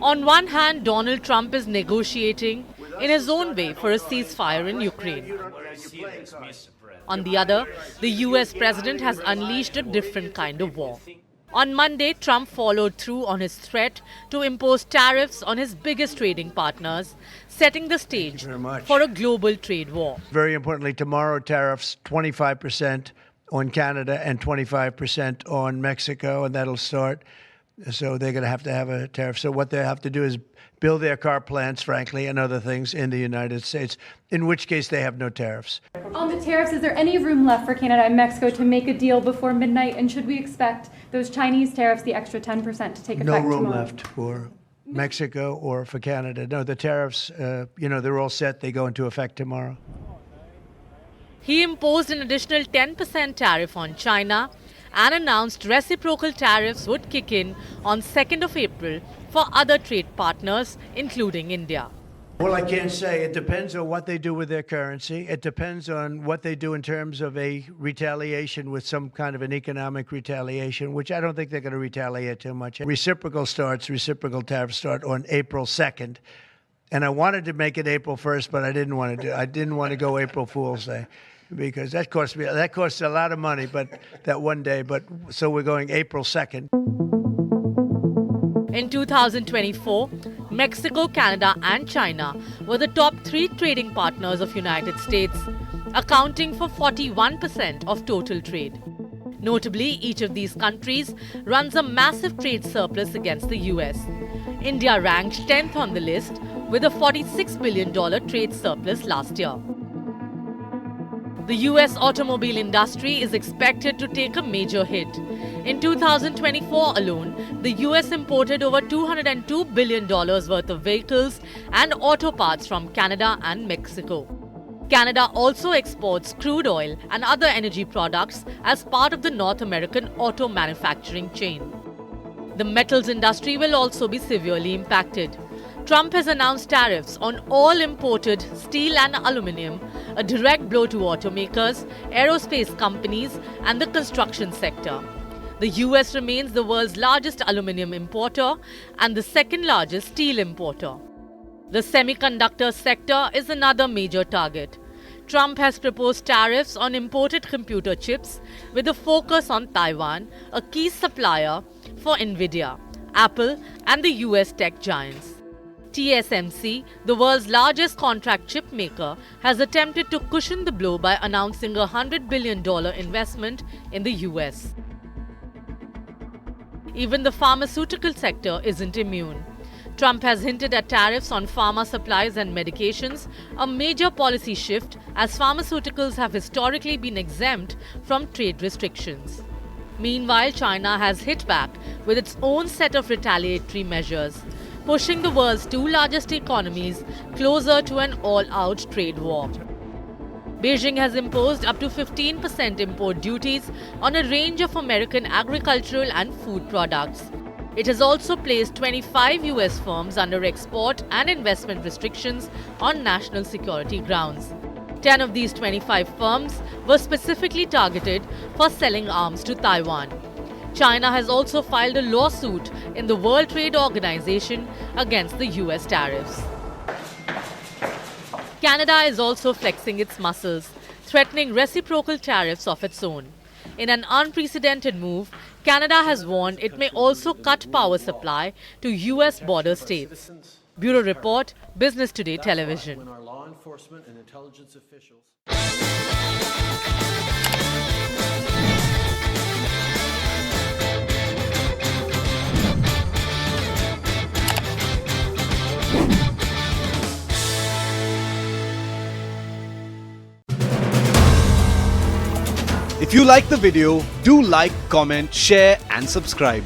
On one hand, Donald Trump is negotiating in his own way for a ceasefire in Ukraine. On the other, the US president has unleashed a different kind of war. On Monday, Trump followed through on his threat to impose tariffs on his biggest trading partners, setting the stage for a global trade war. Very importantly, tomorrow tariffs 25% on Canada and 25% on Mexico, and that'll start. So they're going to have a tariff. So what they have to do is build their car plants, frankly, and other things in the United States, in which case they have no tariffs. On the tariffs, is there any room left for Canada and Mexico to make a deal before midnight? And should we expect those Chinese tariffs, the extra 10%, to take effect tomorrow? No room left for Mexico or for Canada. No, the tariffs, they're all set. They go into effect tomorrow. He imposed an additional 10% tariff on China and announced reciprocal tariffs would kick in on 2nd of April for other trade partners, including India. Well, I can't say. It depends on what they do with their currency. It depends on what they do in terms of a retaliation with some kind of an economic retaliation, which I don't think they're going to retaliate too much. Reciprocal tariffs start on April 2nd. And I wanted to make it April 1st, but I didn't want to go April Fool's Day, because that costs a lot of money, but that one day. But so we're going April 2nd. In 2024, Mexico, Canada and China were the top 3 trading partners of United States, accounting for 41% of total trade. Notably, each of these countries runs a massive trade surplus against the US. India ranked 10th on the list with a $46 billion trade surplus last year. The US automobile industry is expected to take a major hit. In 2024 alone, the US imported over $202 billion worth of vehicles and auto parts from Canada and Mexico. Canada also exports crude oil and other energy products as part of the North American auto manufacturing chain. The metals industry will also be severely impacted. Trump has announced tariffs on all imported steel and aluminium, a direct blow to automakers, aerospace companies, and the construction sector. The US remains the world's largest aluminium importer and the second largest steel importer. The semiconductor sector is another major target. Trump has proposed tariffs on imported computer chips with a focus on Taiwan, a key supplier for Nvidia, Apple, and the US tech giants. TSMC, the world's largest contract chip maker, has attempted to cushion the blow by announcing a $100 billion investment in the US. Even the pharmaceutical sector isn't immune. Trump has hinted at tariffs on pharma supplies and medications, a major policy shift as pharmaceuticals have historically been exempt from trade restrictions. Meanwhile, China has hit back with its own set of retaliatory measures, pushing the world's 2 largest economies closer to an all-out trade war. Beijing has imposed up to 15% import duties on a range of American agricultural and food products. It has also placed 25 US firms under export and investment restrictions on national security grounds. 10 of these 25 firms were specifically targeted for selling arms to Taiwan. China has also filed a lawsuit in the World Trade Organization against the US tariffs. Canada is also flexing its muscles, threatening reciprocal tariffs of its own. In an unprecedented move, Canada has warned it may also cut power supply to US border states. Bureau Report, Business Today Television. If you like the video, do like, comment, share and subscribe.